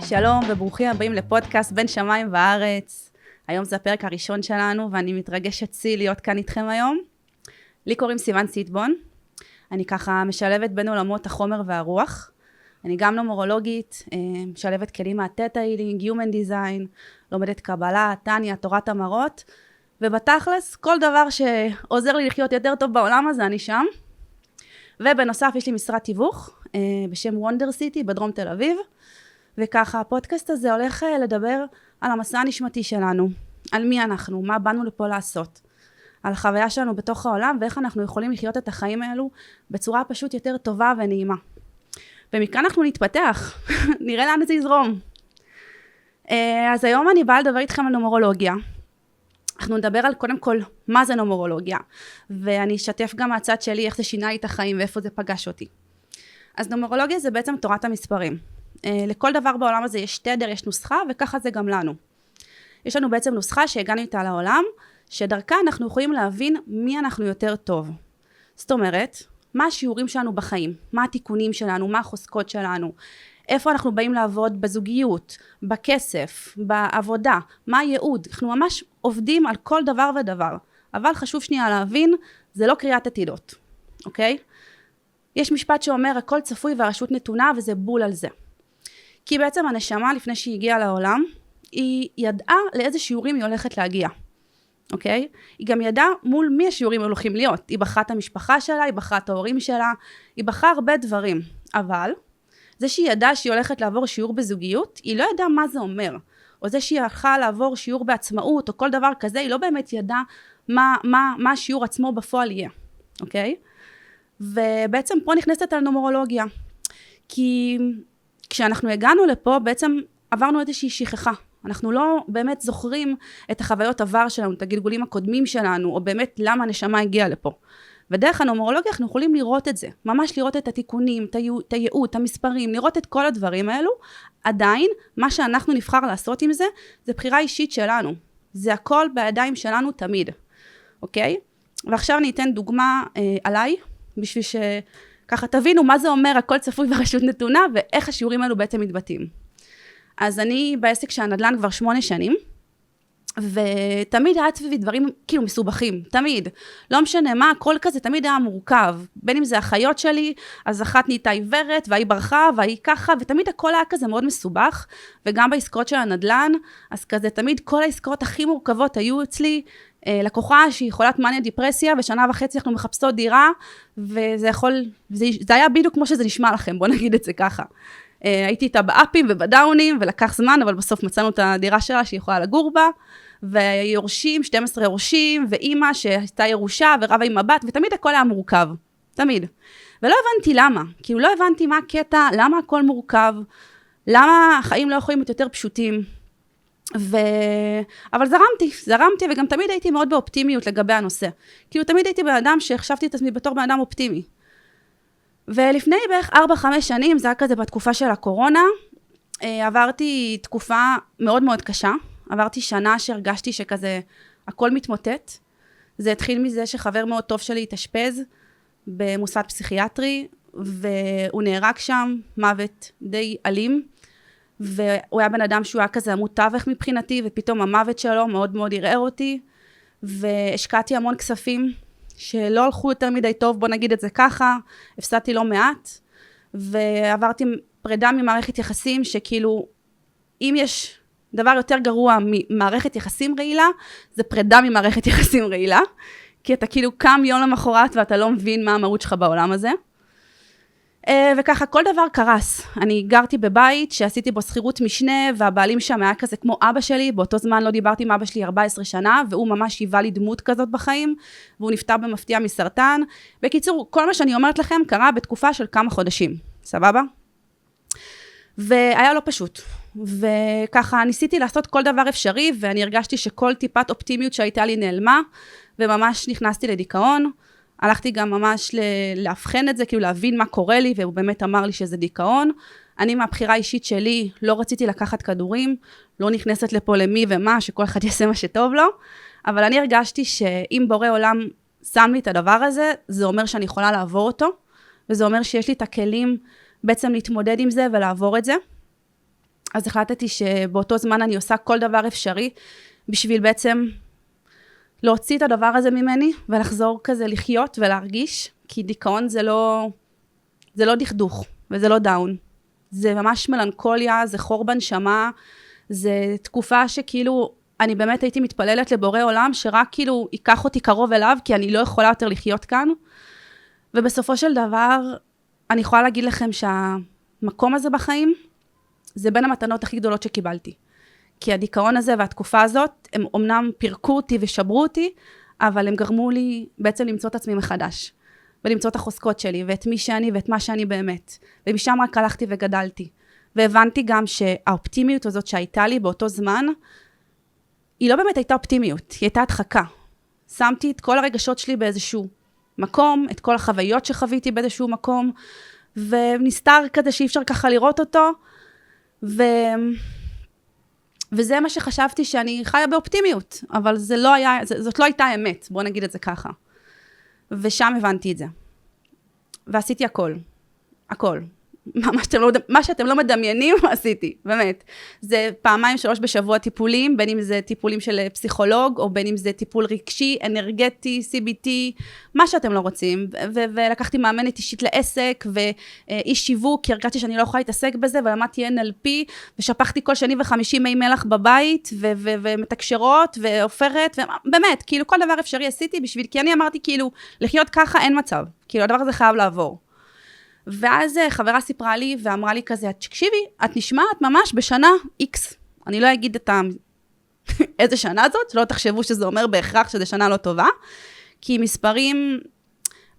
שלום וברוכים הבאים לפודקאסט בין שמיים וארץ. היום זה הפרק הראשון שלנו ואני מתרגשת צי להיות כאן איתכם היום. לי קוראים סיוון סיטבון. אני ככה משלבת בין עולמות החומר והרוח. אני גם נומרולוגית, משלבת כלים מהתטא הילינג, Human Design, לומדת קבלה, טניה, תורת המראות, ובתכלס כל דבר שעוזר לי לחיות יותר טוב בעולם הזה אני שם. ובנוסף יש לי משרד תיווך בשם וונדר סיטי בדרום תל אביב, וככה הפודקאסט הזה הולך לדבר על המסע הנשמתי שלנו, על מי אנחנו, מה באנו לפה לעשות, על החוויה שלנו בתוך העולם ואיך אנחנו יכולים לחיות את החיים האלו בצורה פשוט יותר טובה ונעימה. ומכאן אנחנו נתפתח, נראה לאן זה יזרום. אז היום אני באה לדבר איתכם על נומרולוגיה. אנחנו נדבר על קודם כל מה זה נומרולוגיה, ואני אשתף גם מהצד שלי איך זה שינה לי את החיים ואיפה זה פגש אותי. אז נומרולוגיה זה בעצם תורת המספרים. לכל דבר בעולם הזה יש תדר, יש נוסחה, וככה זה גם לנו. יש לנו בעצם נוסחה שהגענו איתה לעולם, שדרכה אנחנו יכולים להבין מי אנחנו יותר טוב. זאת אומרת, מה השיעורים שלנו בחיים, מה התיקונים שלנו, מה החוזקות שלנו, איפה אנחנו באים לעבוד בזוגיות, בכסף, בעבודה, מה הייעוד. אנחנו ממש עובדים על כל דבר ודבר, אבל חשוב שנייה להבין, זה לא קריאת עתידות, אוקיי? יש משפט שאומר, הכל צפוי והרשות נתונה, וזה בול על זה. כי בעצם הנשמה לפני שהיא הגיעה לעולם, היא ידעה לאיזה שיעורים היא הולכת להגיע, אוקיי? היא גם ידעה מול מי השיעורים הולכים להיות. היא בחרה את המשפחה שלה, היא בחרה את ההורים שלה, היא בחרה הרבה דברים. אבל זה שהיא ידעה שהיא הולכת לעבור שיעור בזוגיות, היא לא ידעה מה זה אומר. או זה שהיא הלכה לעבור שיעור בעצמאות, או כל דבר כזה, היא לא באמת ידעה מה השיעור עצמו בפועל יהיה, אוקיי? ובעצם פה נכנסת על נומרולוגיה. כי כשאנחנו הגענו לפה, בעצם עברנו איזושהי שכחה. אנחנו לא באמת זוכרים את החוויות עבר שלנו, את הגלגולים הקודמים שלנו, או באמת למה הנשמה הגיעה לפה. ודרך הנומרולוגיה אנחנו יכולים לראות את זה, ממש לראות את התיקונים, את הייעוד, את המספרים, לראות את כל הדברים האלו. עדיין, מה שאנחנו נבחר לעשות עם זה, זה בחירה אישית שלנו. זה הכל בידיים שלנו תמיד, אוקיי? ועכשיו אני אתן דוגמה עליי, בשביל ככה תבינו מה זה אומר הכל צפוי והרשות נתונה, ואיך השיעורים האלו בעצם מתבטאים. אז אני בעסק של הנדל"ן כבר 8 שנים, ותמיד היה סביבי דברים כאילו מסובכים, תמיד. לא משנה מה, הכל כזה תמיד היה מורכב. בין אם זה החיות שלי, אז אחת נהייתה עיוורת, והיא ברחה, והיא ככה, ותמיד הכל היה כזה מאוד מסובך, וגם בעסקאות של הנדל"ן, אז כזה תמיד כל העסקאות הכי מורכבות היו אצלי, לקוחה שהיא חולת מניה דיפרסיה, ושנה וחצי אנחנו מחפשות דירה, וזה זה היה בדיוק כמו שזה נשמע לכם, בואו נגיד את זה ככה. הייתי איתה באפים ובדאונים, ולקח זמן, אבל בסוף מצאנו את הדירה שלה שהיא יכולה לגור בה, ויורשים, 12 יורשים, ואימא שהייתה ירושה, ורבה עם הבת, ותמיד הכל היה מורכב, תמיד. ולא הבנתי למה, כאילו לא הבנתי מה הקטע, למה הכל מורכב, למה החיים לא יכולים להיות יותר פשוטים, אבל זרמתי, וגם תמיד הייתי מאוד באופטימיות לגבי הנושא. כאילו תמיד הייתי בן אדם שהחשבתי את עצמי בתור בן אדם אופטימי. ולפני בערך 4-5 שנים, זה היה כזה בתקופה של הקורונה, עברתי תקופה מאוד מאוד קשה, עברתי שנה שהרגשתי שכזה הכל מתמוטט. זה התחיל מזה שחבר מאוד טוב שלי התאשפז במוסד פסיכיאטרי, והוא נהרג שם מוות די אלים, והוא היה בן אדם שהוא היה כזה עמוד תווך מבחינתי, ופתאום המוות שלו מאוד מאוד ערער אותי, והשקעתי המון כספים, שלא הלכו יותר מדי טוב, בוא נגיד את זה ככה, הפסדתי לא מעט, ועברתי פרידה ממערכת יחסים, שכאילו, אם יש דבר יותר גרוע ממערכת יחסים רעילה, זה פרידה ממערכת יחסים רעילה, כי אתה כאילו קם יום למחרת, ואתה לא מבין מה המהות שלך בעולם הזה. וככה כל דבר קרס. אני גרתי בבית שעשיתי בו שכירות משנה, והבעלים שם היה כזה כמו אבא שלי, באותו זמן לא דיברתי עם אבא שלי 14 שנה, והוא ממש היווה לי דמות כזאת בחיים, והוא נפטר במפתיע מסרטן. בקיצור, כל מה שאני אומרת לכם קרה בתקופה של כמה חודשים, סבבה? והיה לא פשוט. וככה ניסיתי לעשות כל דבר אפשרי, ואני הרגשתי שכל טיפת אופטימיות שהייתה לי נעלמה, וממש נכנסתי לדיכאון. הלכתי גם ממש להבחן את זה, כאילו להבין מה קורה לי, והוא באמת אמר לי שזה דיכאון. אני מהבחירה האישית שלי לא רציתי לקחת כדורים, לא נכנסת לפה למי ומה, שכל אחד יעשה מה שטוב לו, אבל אני הרגשתי שאם בורא עולם שם לי את הדבר הזה, זה אומר שאני יכולה לעבור אותו, וזה אומר שיש לי את הכלים בעצם להתמודד עם זה ולעבור את זה. אז החלטתי שבאותו זמן אני עושה כל דבר אפשרי, בשביל בעצם להוציא את הדבר הזה ממני, ולחזור כזה לחיות ולהרגיש, כי דיכאון זה לא דכדוך, וזה לא דאון. זה ממש מלנכוליה, זה חור בנשמה, זה תקופה שכאילו, אני באמת הייתי מתפללת לבורא עולם, שרק כאילו ייקח אותי קרוב אליו, כי אני לא יכולה יותר לחיות כאן. ובסופו של דבר, אני יכולה להגיד לכם שהמקום הזה בחיים, זה בין המתנות הכי גדולות שקיבלתי. כי הדיכאון הזה והתקופה הזאת, הם אומנם פירקו אותי ושברו אותי, אבל הם גרמו לי בעצם למצוא את עצמי מחדש. ולמצוא את החוזקות שלי, ואת מי שאני ואת מה שאני באמת. ומשם רק הלכתי וגדלתי. והבנתי גם שהאופטימיות הזאת שהייתה לי באותו זמן, היא לא באמת הייתה אופטימיות, היא הייתה הדחקה. שמתי את כל הרגשות שלי באיזשהו מקום, את כל החוויות שחוויתי באיזשהו מקום, ונסתר כזה שאי אפשר ככה לראות אותו, וזה מה שחשבתי שאני חיה באופטימיות, אבל זאת לא הייתה האמת, בואו נגיד את זה ככה. ושם הבנתי את זה. ועשיתי הכל. מה שאתם לא מדמיינים, עשיתי, באמת. זה 2-3 בשבוע טיפולים, בין אם זה טיפולים של פסיכולוג, או בין אם זה טיפול רגשי, אנרגטי, CBT, מה שאתם לא רוצים. ולקחתי מאמנת אישית לעסק, ואיש שיווק, כי הרגשתי שאני לא יכולה להתעסק בזה, ולמדתי NLP, ושפכתי כל שני וחמישי מי מלח בבית, ומתקשרות, ועופרת, באמת, כאילו כל דבר אפשרי עשיתי בשביל, כי אני אמרתי כאילו, לחיות ככה אין מצב, כאילו הדבר הזה חייב לעבור. ואז חברה סיפרה לי ואמרה לי כזה, תקשיבי, את נשמעת ממש בשנה X. אני לא אגיד איזה שנה זאת, שלא תחשבו שזה אומר בהכרח שזה שנה לא טובה, כי מספרים,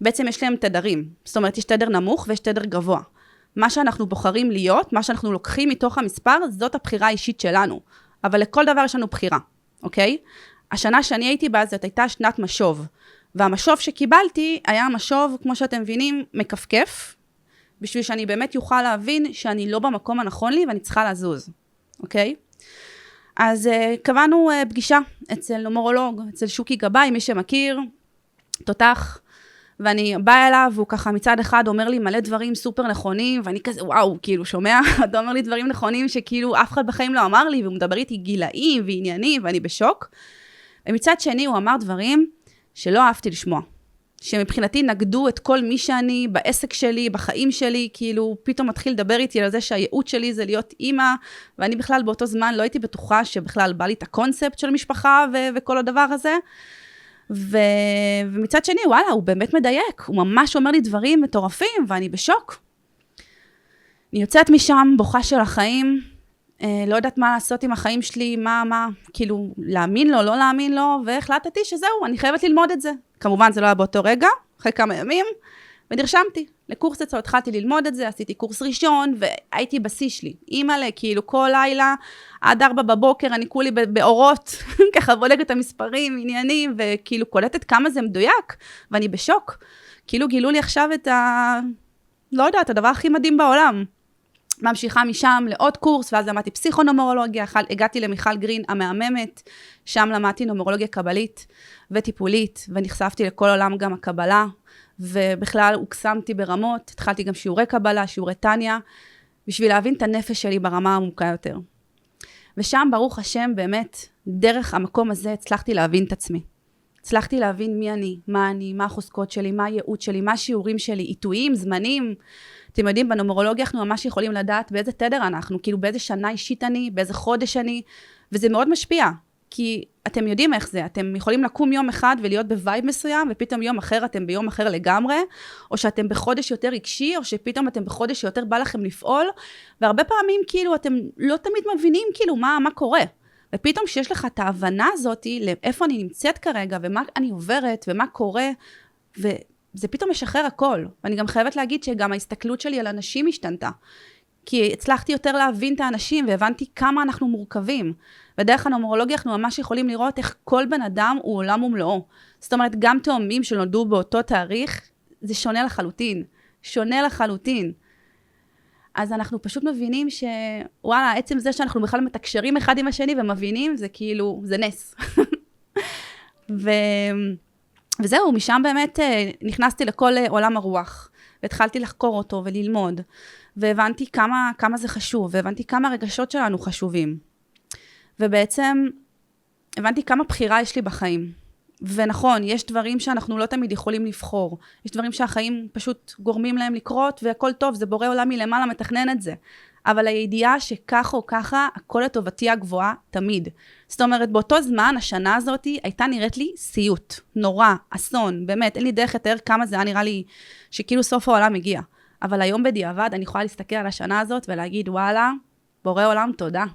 בעצם יש להם תדרים. זאת אומרת, יש תדר נמוך ויש תדר גבוה. מה שאנחנו בוחרים להיות, מה שאנחנו לוקחים מתוך המספר, זאת הבחירה האישית שלנו. אבל לכל דבר יש לנו בחירה, אוקיי? השנה שאני הייתי בה, זאת הייתה שנת משוב. והמשוב שקיבלתי היה משוב, כמו שאתם מבינים, מקפקף, בשביל שאני באמת יוכל להבין שאני לא במקום הנכון לי ואני צריכה לזוז, אוקיי? אז קבענו פגישה אצל נומרולוג, אצל שוקי גבאי, מי שמכיר, תותח, ואני באה אליו, והוא ככה מצד אחד אומר לי מלא דברים סופר נכונים, ואני כזה וואו, כאילו שומע, אתה אומר לי דברים נכונים שכאילו אף אחד בחיים לא אמר לי, והוא מדבר איתי גילאים ועניינים, ואני בשוק. ומצד שני הוא אמר דברים שלא אהבתי לשמוע. שמבחינתי נגדו את כל מי שאני, בעסק שלי, בחיים שלי, כאילו פתאום מתחיל לדבר איתי על זה שהייעוד שלי זה להיות אימא, ואני בכלל באותו זמן לא הייתי בטוחה שבכלל בא לי את הקונספט של משפחה וכל הדבר הזה, ומצד שני, וואלה, הוא באמת מדייק, הוא ממש אומר לי דברים מטורפים, ואני בשוק. אני יוצאת משם, בוכה של החיים, לא יודעת מה לעשות עם החיים שלי, כאילו, להאמין לו, לא להאמין לו, והחלטתי שזהו, אני חייבת ללמוד את זה. כמובן, זה לא היה באותו רגע, אחרי כמה ימים, ונרשמתי לקורס אצלו, התחלתי ללמוד את זה, עשיתי קורס ראשון, והייתי בשיא שלי. אימא'לה, כאילו, כל לילה, עד 4 בבוקר, אני כולי באורות, ככה בודקת את המספרים, עניינים, וכאילו, קולטת כמה זה מדויק, ואני בשוק. כאילו, גילו לי עכשיו לא יודעת, הדבר הכי מדהים בעולם. ממשיכה משם לעוד קורס, ואז למדתי פסיכונומרולוגיה, הגעתי למיכל גרין המהממת, שם למדתי נומרולוגיה קבלית וטיפולית, ונחשפתי לכל עולם גם הקבלה, ובכלל הוקסמתי ברמות, התחלתי גם שיעורי קבלה, שיעורי טניה, בשביל להבין את הנפש שלי ברמה העמוקה יותר. ושם ברוך השם באמת, דרך המקום הזה הצלחתי להבין את עצמי. הצלחתי להבין מי אני, מה החוזקות שלי, מה הייעוד שלי, מה השיעורים שלי, עיתויים, זמנים. אתם יודעים, בנומרולוגיה אנחנו ממש יכולים לדעת באיזה תדר אנחנו, כאילו באיזה שנה אישית אני, באיזה חודש אני, וזה מאוד משפיע, כי אתם יודעים איך זה, אתם יכולים לקום יום אחד ולהיות בווייב מסוים, ופתאום יום אחר אתם ביום אחר לגמרי, או שאתם בחודש יותר רגשי, או שפתאום אתם בחודש שיותר בא לכם לפעול, והרבה פעמים כאילו אתם לא תמיד מבינים כאילו מה קורה. ופתאום שיש לך את ההבנה הזאת, לאיפה אני נמצאת כרגע, ומה אני עוברת, ומה קורה, וזה פתאום משחרר הכל. ואני גם חייבת להגיד שגם ההסתכלות שלי על אנשים השתנתה. כי הצלחתי יותר להבין את האנשים, והבנתי כמה אנחנו מורכבים. ודרך הנומרולוגיה אנחנו ממש יכולים לראות איך כל בן אדם הוא עולם ומלואו. זאת אומרת, גם תאומים שנולדו באותו תאריך, זה שונה לחלוטין. שונה לחלוטין. אז אנחנו פשוט מבינים שוואלה, עצם זה שאנחנו בכלל מתקשרים אחד עם השני ומבינים, זה כאילו, זה נס. וזהו, משם באמת נכנסתי לכל עולם הרוח. והתחלתי לחקור אותו וללמוד, והבנתי כמה זה חשוב, והבנתי כמה הרגשות שלנו חשובים. ובעצם הבנתי כמה בחירה יש לי בחיים. ונכון, יש דברים שאנחנו לא תמיד יכולים לבחור. יש דברים שהחיים פשוט גורמים להם לקרות, והכל טוב, זה בורא עולם מלמעלה מתכנן את זה. אבל הידיעה שככה או ככה, הכל לטובתי הגבוהה תמיד. זאת אומרת, באותו זמן, השנה הזאת הייתה נראית לי סיוט, נורא, אסון, באמת, אין לי דרך לתאר כמה זה היה נראה לי שכאילו סוף העולם הגיע. אבל היום בדיעבד, אני יכולה להסתכל על השנה הזאת ולהגיד, וואלה, בורא עולם, תודה.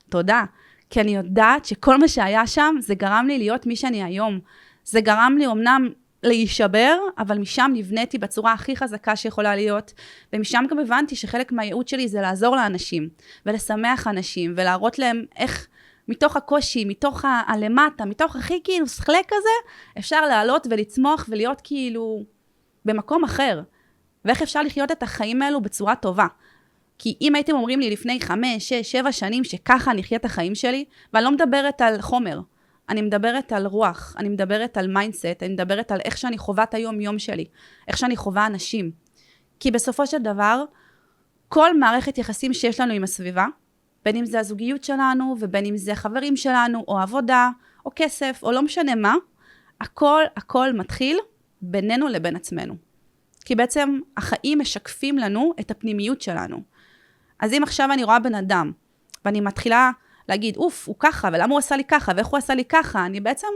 תודה. כי אני יודעת שכל מה שהיה שם, זה גרם לי להיות מי שאני היום. זה גרם לי אומנם להישבר, אבל משם נבניתי בצורה הכי חזקה שיכולה להיות, ומשם גם הבנתי שחלק מהייעוד שלי זה לעזור לאנשים, ולשמח אנשים, ולהראות להם איך מתוך הקושי, מתוך הלמטה, מתוך הכי כאילו שכלה כזה, אפשר לעלות ולצמוח ולהיות כאילו במקום אחר. ואיך אפשר לחיות את החיים האלו בצורה טובה. כי אם הייתם אומרים לי לפני 5, 6, 7 שנים שככה אני אחיה את החיים שלי, ואני לא מדברת על חומר, אני מדברת על רוח, אני מדברת על מיינדסט, אני מדברת על איך שאני חווה את היום-יום שלי, איך שאני חווה אנשים. כי בסופו של דבר, כל מערכת יחסים שיש לנו עם הסביבה, בין אם זה הזוגיות שלנו, ובין אם זה חברים שלנו, או עבודה, או כסף, או לא משנה מה, הכל מתחיל בינינו לבין עצמנו. כי בעצם החיים משקפים לנו את הפנימיות שלנו. אז אם עכשיו אני רואה בן אדם, ואני מתחילה להגיד, הוא ככה, ולמה הוא עשה לי ככה, ואיך הוא עשה לי ככה, אני בעצם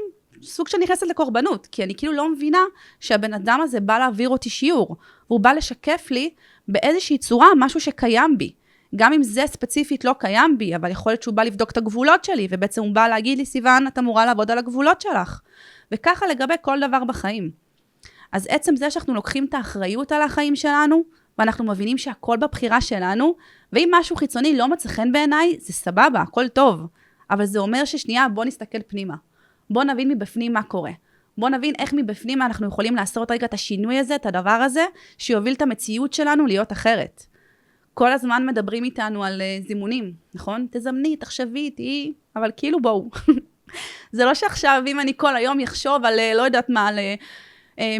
סוג שנכנסת לקורבנות, כי אני כאילו לא מבינה שהבן אדם הזה בא להעביר אותי שיעור, והוא בא לשקף לי באיזושהי צורה משהו שקיים בי. גם אם זה ספציפית לא קיים בי, אבל יכול להיות שהוא בא לבדוק את הגבולות שלי, ובעצם הוא בא להגיד לי, סיוון, את אמורה לעבוד על הגבולות שלך. וככה לגבי כל דבר בחיים. אז עצם זה שאנחנו לוקחים את האחריות על החיים שלנו, ואנחנו מבינים שהכל בבחירה שלנו, ואם משהו חיצוני לא מצא חן בעיניי, זה סבבה, הכל טוב. אבל זה אומר ששנייה, בוא נסתכל פנימה. בוא נבין מבפנים מה קורה. בוא נבין איך מבפנים אנחנו יכולים לעשות רגע את השינוי הזה, את הדבר הזה, שיוביל את המציאות שלנו להיות אחרת. כל הזמן מדברים איתנו על זימונים, נכון? תזמני, תחשבי, תהי, אבל כאילו בואו. זה לא שעכשיו, אם אני כל היום יחשוב על, לא יודעת מה, על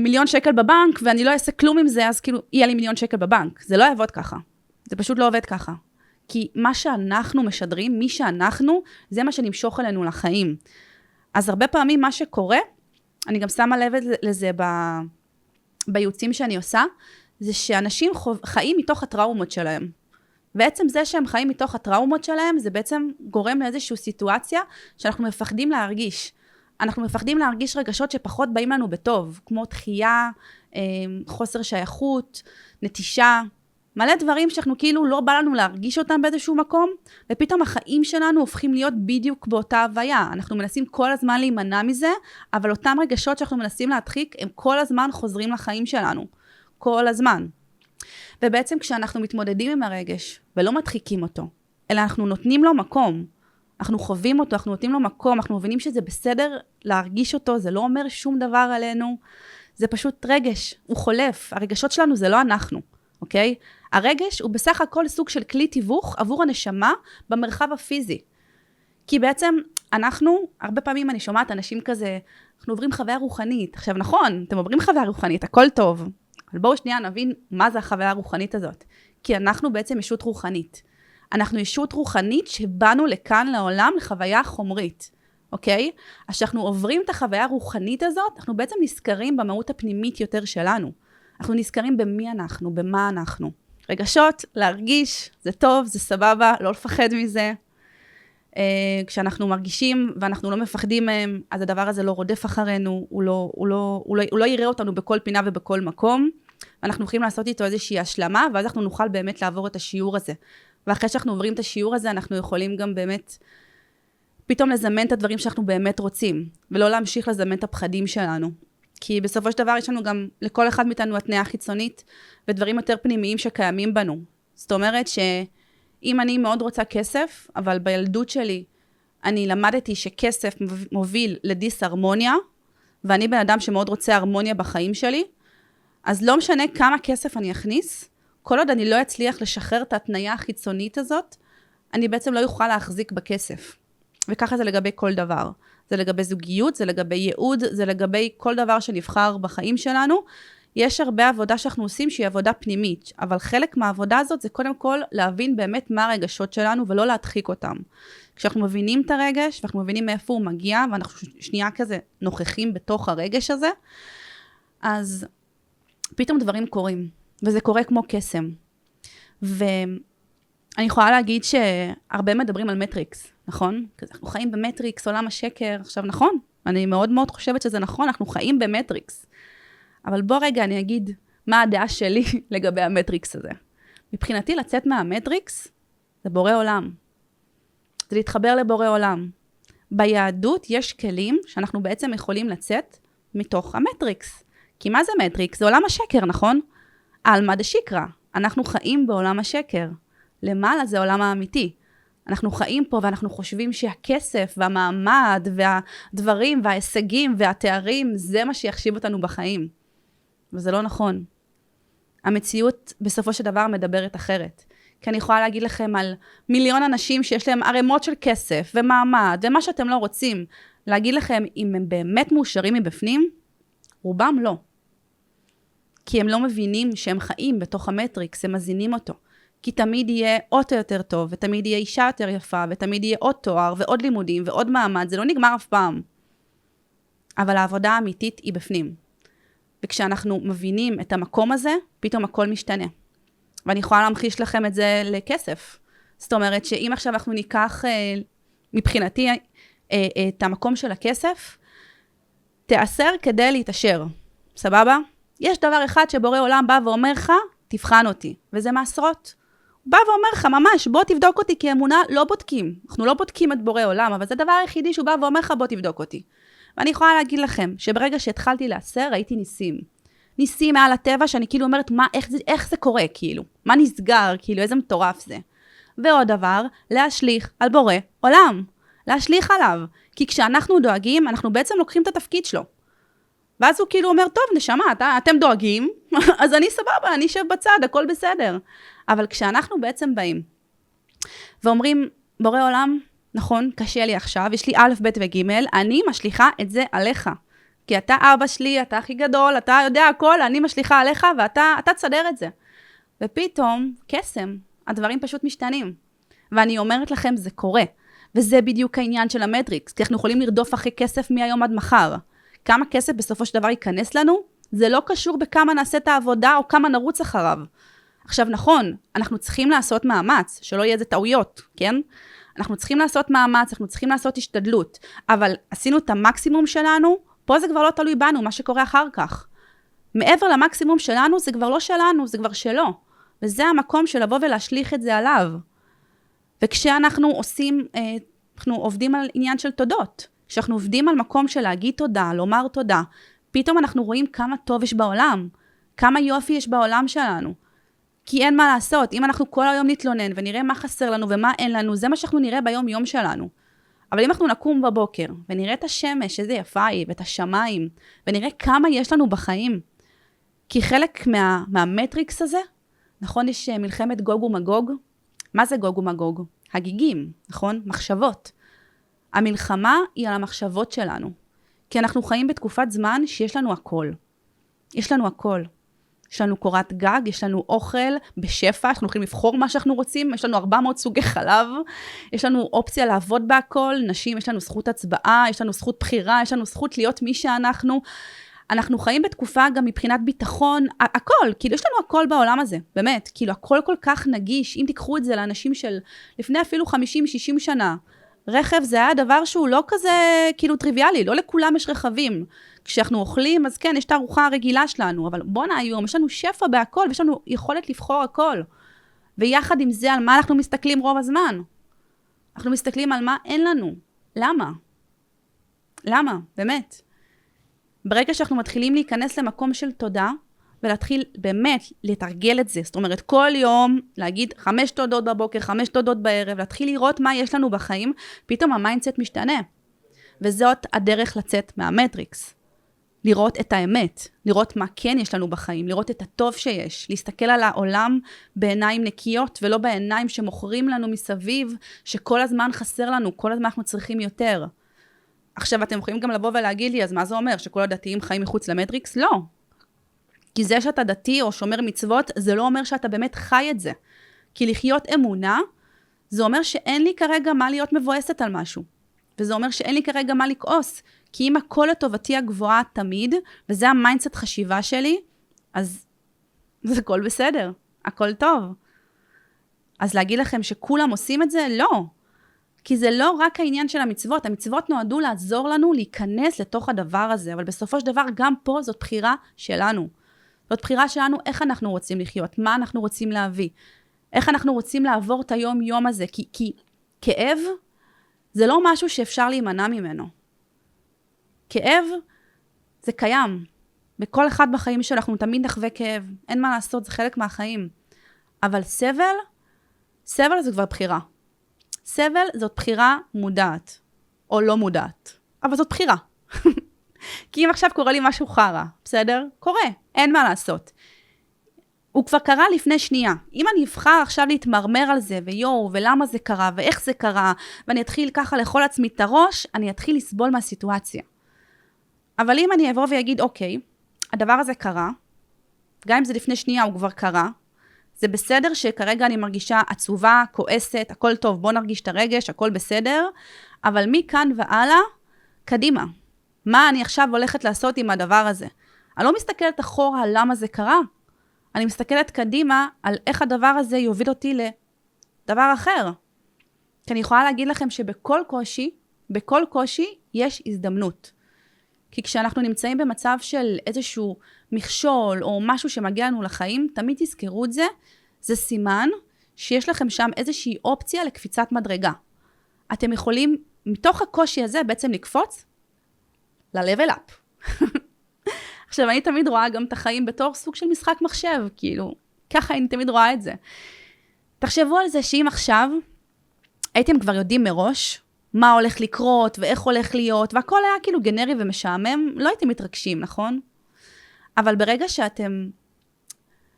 מיליון שקל בבנק, ואני לא אעשה כלום עם זה, אז כאילו, יהיה לי מיליון שקל בבנק. זה לא יעבוד ככה. זה פשוט לא עובד ככה. כי מה שאנחנו משדרים, מי שאנחנו, זה מה שנמשוך אלינו לחיים. אז הרבה פעמים מה שקורה, אני גם שמה לב לזה בייעוצים שאני עושה, זה שאנשים חיים מתוך הטראומות שלהם. בעצם זה שהם חיים מתוך הטראומות שלהם, זה בעצם גורם לאיזושהי סיטואציה שאנחנו מפחדים להרגיש. אנחנו מפחדים להרגיש רגשות שפחות באים לנו בטוב, כמו דחייה, חוסר שייכות, נטישה, מלא דברים שאנחנו כאילו לא בא לנו להרגיש אותם באיזשהו מקום, ופתאום החיים שלנו הופכים להיות בדיוק באותה הוויה. אנחנו מנסים כל הזמן להימנע מזה, אבל אותם רגשות שאנחנו מנסים להדחיק, הם כל הזמן חוזרים לחיים שלנו. כל הזמן. ובעצם כשאנחנו מתמודדים עם הרגש, ולא מדחיקים אותו, אלא אנחנו נותנים לו מקום, אנחנו חווים אותו, אנחנו נותנים לו מקום, אנחנו מבינים שזה בסדר להרגיש אותו, זה לא אומר שום דבר עלינו, זה פשוט רגש, הוא חולף, הרגשות שלנו זה לא אנחנו, אוקיי? הרגש הוא בסך הכל סוג של כלי תיווך עבור הנשמה במרחב הפיזי. כי בעצם אנחנו, הרבה פעמים אני שומעת אנשים כזה, אנחנו עוברים חוויה רוחנית. עכשיו נכון, אתם עוברים חוויה רוחנית, הכל טוב. אבל בואו שנייה נבין מה זה החוויה הרוחנית הזאת. כי אנחנו בעצם ישות רוחנית. אנחנו ישות רוחנית שבאנו לכאן לעולם לחוויה חומרית. אוקיי? אז שאנחנו עוברים את החוויה הרוחנית הזאת, אנחנו בעצם נזכרים במהות הפנימית יותר שלנו. אנחנו נזכרים במי אנחנו, במה אנחנו. רגשות, להרגיש, זה טוב, זה סבבה, לא לפחד מזה. כשאנחנו מרגישים ואנחנו לא מפחדים מהם, אז הדבר הזה לא רודף אחרינו, הוא לא יראה אותנו בכל פינה ובכל מקום, ואנחנו יכולים לעשות איתו איזושהי השלמה, ואז אנחנו נוכל באמת לעבור את השיעור הזה. ואחרי שאנחנו עוברים את השיעור הזה, אנחנו יכולים גם באמת פתאום לזמן את הדברים שאנחנו באמת רוצים, ולא להמשיך לזמן את הפחדים שלנו. כי בסופו של דבר יש לנו גם לכל אחד מאיתנו התנאה חיצונית, ודברים יותר פנימיים שקיימים בנו. זאת אומרת שאם אני מאוד רוצה כסף, אבל בילדות שלי אני למדתי שכסף מוביל לדיס-הרמוניה, ואני בן אדם שמאוד רוצה הרמוניה בחיים שלי, אז לא משנה כמה כסף אני אכניס, כל עוד אני לא אצליח לשחרר את ההתניה החיצונית הזאת, אני בעצם לא יוכל להחזיק בכסף. וככה זה לגבי כל דבר. זה לגבי זוגיות, זה לגבי ייעוד, זה לגבי כל דבר שנבחר בחיים שלנו. יש הרבה עבודה שאנחנו עושים שהיא עבודה פנימית, אבל חלק מהעבודה הזאת זה קודם כל להבין באמת מה הרגשות שלנו ולא להדחיק אותם. כשאנחנו מבינים את הרגש, ואנחנו מבינים מאיפה הוא מגיע, ואנחנו שנייה כזה נוכחים בתוך הרגש הזה, אז פתאום דברים קורים, וזה קורה כמו קסם. ואני יכולה להגיד שהרבה מדברים על מטריקס, נכון? אנחנו חיים במטריקס, עולם השקר. עכשיו נכון, אני מאוד מאוד חושבת שזה נכון, אנחנו חיים במטריקס. אבל בוא רגע אני אגיד מה הדעה שלי לגבי המטריקס הזה. מבחינתי לצאת מהמטריקס זה בורא עולם. זה להתחבר לבורא עולם. ביהדות יש כלים שאנחנו בעצם יכולים לצאת מתוך המטריקס. כי מה זה מטריקס? זה עולם השקר, נכון? עלמא דשיקרא. אנחנו חיים בעולם השקר. למעלה זה עולם האמיתי. אנחנו חיים פה ואנחנו חושבים שהכסף והמעמד והדברים וההישגים והתארים זה מה שיחשיב אותנו בחיים. וזה לא נכון. המציאות בסופו של דבר מדברת אחרת. כי אני יכולה להגיד לכם על מיליון אנשים שיש להם ערימות של כסף ומעמד ומה שאתם לא רוצים. להגיד לכם אם הם באמת מאושרים מבפנים, רובם לא. כי הם לא מבינים שהם חיים בתוך המטריקס, הם מזינים אותו. כי תמיד יהיה אוטו יותר טוב, ותמיד יהיה אישה יותר יפה, ותמיד יהיה עוד תואר ועוד לימודים ועוד מעמד, זה לא נגמר אף פעם. אבל העבודה האמיתית היא בפנים. וכשאנחנו מבינים את המקום הזה, פתאום הכל משתנה. ואני יכולה להמחיש לכם את זה לכסף. זאת אומרת שאם עכשיו אנחנו ניקח מבחינתי את המקום של הכסף, תאסר כדי להתאשר. סבבה? יש דבר אחד שבורא עולם בא ואומר לך, תבחן אותי. וזה מעשרות. הוא בא ואומר לך, ממש, בוא תבדוק אותי, כי אמונה לא בודקים. אנחנו לא בודקים את בורא עולם, אבל זה הדבר היחידי שהוא בא ואומר לך, בוא תבדוק אותי. ואני יכולה להגיד לכם, שברגע שהתחלתי לאסר, ראיתי ניסים. ניסים מעל הטבע, שאני כאילו אומרת, איך זה קורה, כאילו? מה נסגר, כאילו, איזה מטורף זה. ועוד דבר, להשליך על בורא עולם. להשליך עליו. כי כשאנחנו דואגים, אנחנו בעצם לוקחים את התפקיד שלו. ואז הוא כאילו אומר, טוב, נשמה, אתם דואגים, אז אני סבבה, אני אשב בצד, הכל בסדר. אבל כשאנחנו בעצם באים, ואומרים, בורא עולם, נכון, קשה לי עכשיו, יש לי א', ב' וג', אני משליחה את זה עליך. כי אתה אבא שלי, אתה הכי גדול, אתה יודע הכל, אני משליחה עליך, ואתה תסדר את זה. ופתאום, קסם, הדברים פשוט משתנים. ואני אומרת לכם, זה קורה. וזה בדיוק העניין של המטריקס, כי אנחנו יכולים לרדוף אחרי כסף מהיום עד מחר. כמה כסף בסופו של דבר ייכנס לנו, זה לא קשור בכמה נעשה את העבודה או כמה נרוץ אחריו. עכשיו נכון, אנחנו צריכים לעשות מאמץ, שלא יהיה איזה טעויות, כן? אנחנו צריכים לעשות מאמץ, אנחנו צריכים לעשות השתדלות, אבל עשינו את המקסימום שלנו, פה זה כבר לא תלוי בנו, מה שקורה אחר כך. מעבר למקסימום שלנו, זה כבר לא שלנו, זה כבר שלו. וזה המקום של לבוא ולהשליך את זה עליו. וכשאנחנו עושים, אנחנו עובדים על עניין של תודות. כשאנחנו עובדים על מקום של להגיד תודה, לומר תודה, פתאום אנחנו רואים כמה טוב יש בעולם, כמה יופי יש בעולם שלנו. כי אין מה לעשות, אם אנחנו כל היום נתלונן ונראה מה חסר לנו ומה אין לנו, זה מה שאנחנו נראה ביום יום שלנו. אבל אם אנחנו נקום בבוקר ונראה את השמש, איזה יפה היא, ואת השמיים, ונראה כמה יש לנו בחיים, כי חלק מהמטריקס הזה, נכון, יש מלחמת גוג ומגוג. מה זה גוג ומגוג? הגיגים, נכון? מחשבות. המלחמה היא על המחשבות שלנו. כי אנחנו חיים בתקופת זמן שיש לנו הכל. יש לנו הכל. יש לנו קורת גג, יש לנו אוכל בשפע, אנחנו יכולים לבחור מה שאנחנו רוצים, יש לנו 400 סוגי חלב, יש לנו אופציה לעבוד בהכל, נשים, יש לנו זכות הצבעה, יש לנו זכות בחירה, יש לנו זכות להיות מי שאנחנו. אנחנו חיים בתקופה גם מבחינת ביטחון, הכל, כאילו יש לנו הכל בעולם הזה, באמת, כאילו הכל כל כך נגיש, אם תיקחו את זה לאנשים של לפני אפילו 50-60 שנה, רכב זה היה דבר שהוא לא כזה כאילו טריוויאלי, לא לכולם יש רכבים. כשאנחנו אוכלים, אז כן, יש את הארוחה הרגילה שלנו, אבל בוא'נה היום, יש לנו שפע בהכל, ויש לנו יכולת לבחור הכל. ויחד עם זה, על מה אנחנו מסתכלים רוב הזמן? אנחנו מסתכלים על מה אין לנו. למה? למה? באמת. ברגע שאנחנו מתחילים להיכנס למקום של תודה, ולהתחיל באמת לתרגל את זה, זאת אומרת, כל יום להגיד 5 תודות בבוקר, 5 תודות בערב, להתחיל לראות מה יש לנו בחיים, פתאום המיינדסט משתנה. וזאת הדרך לצאת מהמטריקס. לראות את האמת, לראות מה כן יש לנו בחיים, לראות את הטוב שיש, להסתכל על העולם בעיניים נקיות, ולא בעיניים שמוכרים לנו מסביב, שכל הזמן חסר לנו, כל הזמן אנחנו צריכים יותר. עכשיו אתם יכולים גם לבוא ולהגיד לי, אז מה זה אומר? שכל הדתיים חיים מחוץ למטריקס? לא. כי זה שאתה דתי או שומר מצוות, זה לא אומר שאתה באמת חי את זה. כי לחיות אמונה, זה אומר שאין לי כרגע מה להיות מבואסת על משהו. וזה אומר שאין לי כרגע מה לכעוס. כי אם הכל לטובתי הגבוהה תמיד, וזה המיינדסט חשיבה שלי, אז זה הכל בסדר, הכל טוב. אז להגיד לכם שכולם עושים את זה? לא. כי זה לא רק העניין של המצוות, המצוות נועדו לעזור לנו להיכנס לתוך הדבר הזה, אבל בסופו של דבר גם פה זאת בחירה שלנו. זאת בחירה שלנו איך אנחנו רוצים לחיות, מה אנחנו רוצים להביא, איך אנחנו רוצים לעבור את היום-יום הזה, כי כאב זה לא משהו שאפשר להימנע ממנו. כאב זה קיים. בכל אחד בחיים שאנחנו תמיד נחווה כאב, אין מה לעשות, זה חלק מהחיים. אבל סבל זה כבר בחירה. סבל זאת בחירה מודעת, או לא מודעת, אבל זאת בחירה. כי אם עכשיו קורה לי משהו חרא, בסדר? קורה, אין מה לעשות. הוא כבר קרה לפני שנייה. אם אני אבחר עכשיו להתמרמר על זה, ויואו, ולמה זה קרה, ואיך זה קרה, ואני אתחיל ככה לאכול עצמי את הראש, אני אתחיל לסבול מהסיטואציה. אבל אם אני אבוא ויגיד, אוקיי, הדבר הזה קרה, גם אם זה לפני שנייה הוא כבר קרה, זה בסדר שכרגע אני מרגישה עצובה, כועסת, הכל טוב, בוא נרגיש את הרגש, הכל בסדר, אבל מכאן והלאה, קדימה. מה אני עכשיו הולכת לעשות עם הדבר הזה? אני לא מסתכלת אחורה על למה זה קרה, אני מסתכלת קדימה על איך הדבר הזה יוביל אותי לדבר אחר. כי אני יכולה להגיד לכם שבכל קושי יש הזדמנות. כי כשאנחנו נמצאים במצב של איזשהו מכשול או משהו שמגיע לנו לחיים, תמיד תזכרו את זה, זה סימן שיש לכם שם איזושהי אופציה לקפיצת מדרגה. אתם יכולים מתוך הקושי הזה בעצם לקפוץ ל-level up. עכשיו, אני תמיד רואה גם את החיים בתור סוג של משחק מחשב, כאילו, ככה אני תמיד רואה את זה. תחשבו על זה שאם עכשיו הייתם כבר יודעים מראש מה הולך לקרות ואיך הולך להיות, והכל היה כאילו גנרי ומשעמם, לא הייתם מתרגשים, נכון? אבל ברגע שאתם,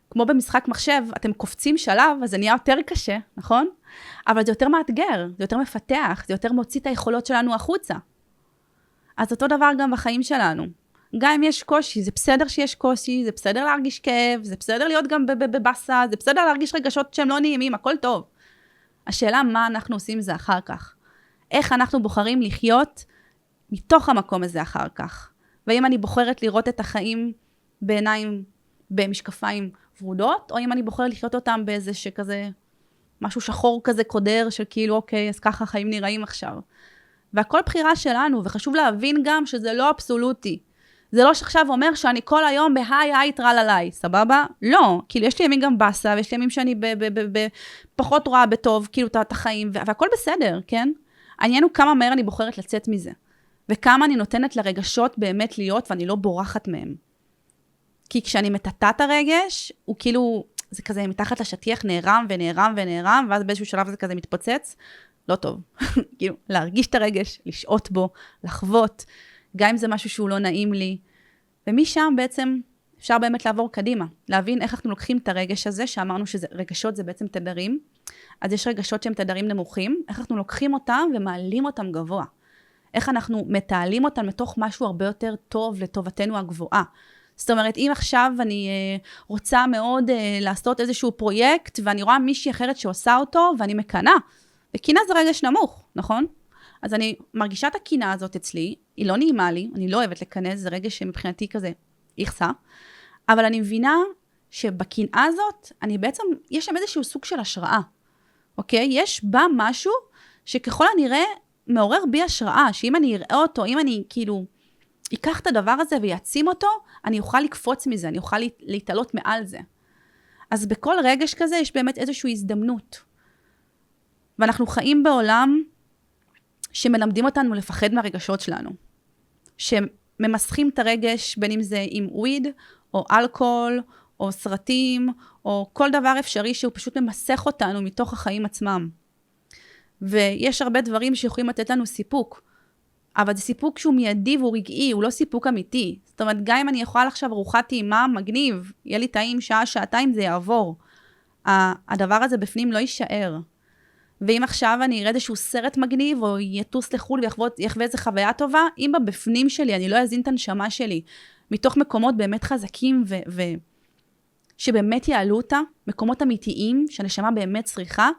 כמו במשחק מחשב, אתם קופצים שלב, אז זה נהיה יותר קשה, נכון? אבל זה יותר מאתגר, זה יותר מפתח, זה יותר מוציא את היכולות שלנו החוצה. אז אותו דבר גם בחיים שלנו. גם אם יש קושי, זה בסדר שיש קושי, זה בסדר להרגיש כאב, זה בסדר להיות גם בבאסה, זה בסדר להרגיש רגשות שהם לא נעימים, הכל טוב. השאלה מה אנחנו עושים זה אחר כך. איך אנחנו בוחרים לחיות מתוך המקום הזה אחר כך. ואם אני בוחרת לראות את החיים בעיניים, במשקפיים ורודות, או אם אני בוחרת לחיות אותם באיזה שכזה, משהו שחור כזה קודר, של כאילו אוקיי, אז ככה החיים נראים עכשיו. והכל בחירה שלנו, וחשוב להבין גם שזה לא אבסולוטי. זה לא שעכשיו אומר שאני כל היום בהיי טרללי, סבבה? לא, כאילו יש לי ימים גם בסה, ויש לי ימים שאני פחות רואה בטוב, כאילו את החיים, והכל בסדר, כן? העניין הוא כמה מהר אני בוחרת לצאת מזה, וכמה אני נותנת לרגשות באמת להיות, ואני לא בורחת מהם. כי כשאני מטאטה את הרגש, הוא כאילו, זה כזה מתחת לשטיח נערם ונערם ונערם, ואז באיזשהו שלב זה כזה מתפוצץ, לא טוב. כאילו, להרגיש את הרגש, לשעות בו, לחוות, גם אם זה משהו שהוא לא נעים לי, ומשם בעצם אפשר באמת לעבור קדימה, להבין איך אנחנו לוקחים את הרגש הזה, שאמרנו שרגשות זה בעצם תדרים, אז יש רגשות שהם תדרים נמוכים, איך אנחנו לוקחים אותם ומעלים אותם גבוה, איך אנחנו מתעלים אותם מתוך משהו הרבה יותר טוב לטובתנו הגבוהה. זאת אומרת, אם עכשיו אני רוצה מאוד לעשות איזשהו פרויקט, ואני רואה מישהי אחרת שעושה אותו, ואני מקנה, וקינה זה רגש נמוך, נכון? אז אני מרגישה את הקינה הזאת אצלי, היא לא נעימה לי, אני לא אוהבת לקנא, זה רגש שמבחינתי כזה יחסה, אבל אני מבינה שבקנאה הזאת, אני בעצם, יש שם איזשהו סוג של השראה, אוקיי? יש בה משהו שככל הנראה מעורר בי השראה, שאם אני אראה אותו, אם אני כאילו אקח את הדבר הזה ויעצים אותו, אני אוכל לקפוץ מזה, אני אוכל להתעלות מעל זה. אז בכל רגש כזה יש באמת איזושהי הזדמנות. ואנחנו חיים בעולם שמלמדים אותנו לפחד מהרגשות שלנו. שממסכים את הרגש, בין אם זה עם וויד, או אלכוהול, או סרטים, או כל דבר אפשרי שהוא פשוט ממסך אותנו מתוך החיים עצמם. ויש הרבה דברים שיכולים לתת לנו סיפוק, אבל זה סיפוק שהוא מיידי והוא רגעי, הוא לא סיפוק אמיתי. זאת אומרת, גם אם אני יכולה עכשיו ארוחת טעימה מגניב, יהיה לי טעים שעה, שעתיים, זה יעבור. הדבר הזה בפנים לא יישאר. ואם עכשיו אני אראה איזשהו סרט מגניב, או יטוס לחול ויחווה איזו חוויה טובה, אם בפנים שלי אני לא אזין את הנשמה שלי, מתוך מקומות באמת חזקים שבאמת יעלו אותה, מקומות אמיתיים שהנשמה באמת צריכה,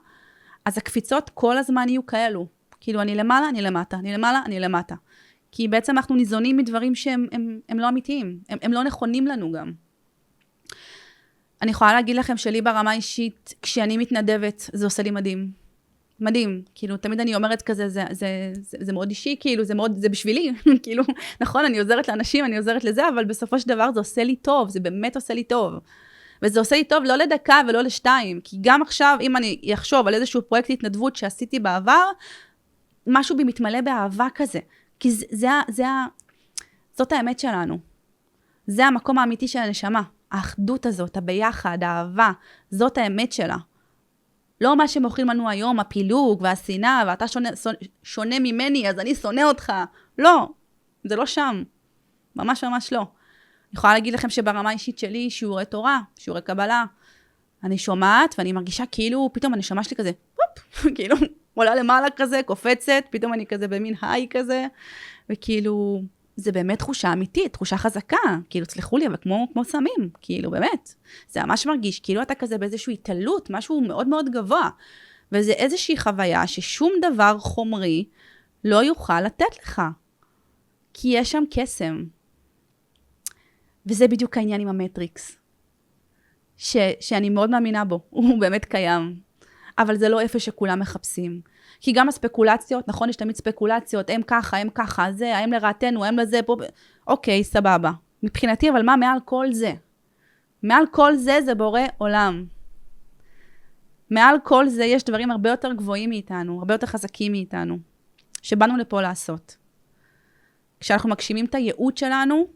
אז הקפיצות כל הזמן יהיו כאלו. כאילו, אני למעלה, אני למטה, אני למעלה, אני למטה. כי בעצם אנחנו ניזונים מדברים שהם לא אמיתיים, הם לא נכונים לנו גם. אני יכולה להגיד לכם שלי ברמה אישית, כשאני מתנדבת, זה עושה לי מדהים. מדהים. כאילו, תמיד אני אומרת כזה, זה מאוד אישי, כאילו, זה בשבילי. כאילו, נכון, אני עוזרת לאנשים, אני עוזרת לזה, אבל בסופו של דבר זה עושה לי טוב, זה באמת עושה לי טוב. וזה עושה לי טוב לא לדקה ולא לשתיים, כי גם עכשיו, אם אני אחשוב על איזשהו פרויקט התנדבות שעשיתי בעבר, משהו בי מתמלא באהבה כזה. כי זאת האמת שלנו. זה המקום האמיתי של הנשמה. האחדות הזאת, הביחד, האהבה, זאת האמת שלה. לא מה שמוכרים לנו היום, הפילוג והשנאה, ואתה שונה ממני, אז אני שונא אותך. לא, זה לא שם. ממש ממש לא. אני יכולה להגיד לכם שברמה האישית שלי, שיעורי תורה, שיעורי קבלה, אני שומעת ואני מרגישה כאילו, פתאום הנשמה שלי כזה, כאילו, עולה למעלה כזה, קופצת, פתאום אני כזה במין היי כזה, וכאילו, זה באמת תחושה אמיתית, תחושה חזקה, כאילו, צלחו לי, אבל כמו סמים, כאילו, באמת. זה ממש מרגיש, כאילו אתה כזה באיזושהי התעלות, משהו מאוד מאוד גבוה, וזה איזושהי חוויה ששום דבר חומרי לא יוכל לתת לך, כי יש שם קסם. וזה בדיוק העניין עם המטריקס, שאני מאוד מאמינה בו, הוא באמת קיים, אבל זה לא איפה שכולם מחפשים. כי גם הספקולציות, נכון, יש תמיד ספקולציות, הם ככה, זה, הם לרעתנו, הם לזה, פה, אוקיי, סבבה. מבחינתי, אבל מה מעל כל זה? מעל כל זה זה בורא עולם. מעל כל זה יש דברים הרבה יותר גבוהים מאיתנו, הרבה יותר חזקים מאיתנו, שבאנו לפה לעשות. כשאנחנו מגשימים את הייעוד שלנו,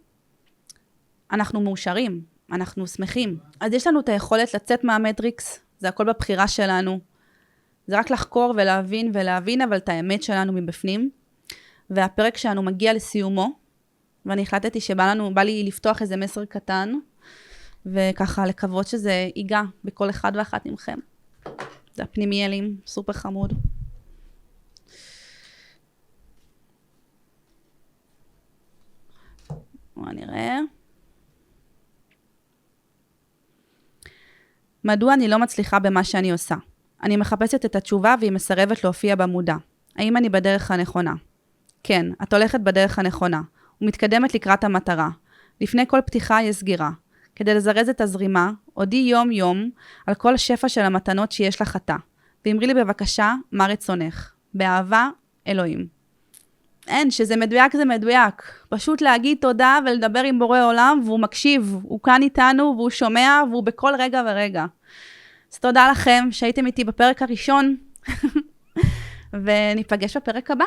אנחנו מאושרים, אנחנו שמחים. אז יש לנו את היכולת לצאת מהמטריקס, זה הכל בבחירה שלנו. זה רק לחקור ולהבין, אבל את האמת שלנו מבפנים. והפרק שלנו מגיע לסיומו, ואני החלטתי שבא לי לפתוח איזה מסר קטן, וככה לקוות שזה ייגע בכל אחד ואחת ממכם. זה הפנימיילים, סופר חמוד. בואו נראה. מדוע אני לא מצליחה במה שאני עושה? אני מחפשת את התשובה והיא מסרבת להופיע במודע. האם אני בדרך הנכונה? כן, את הולכת בדרך הנכונה, ומתקדמת לקראת המטרה. לפני כל פתיחה יש סגירה. כדי לזרז את הזרימה, עודי יום יום על כל שפע של המתנות שיש לך עתה. ואמרי לי בבקשה, מה רצונך? באהבה, אלוהים. אין, שזה מדויק זה מדויק. פשוט להגיד תודה ולדבר עם בורא עולם, והוא מקשיב, הוא כאן איתנו, והוא שומע, והוא בכל רגע ורגע. אז תודה לכם שהייתם איתי בפרק הראשון, וניפגש בפרק הבא.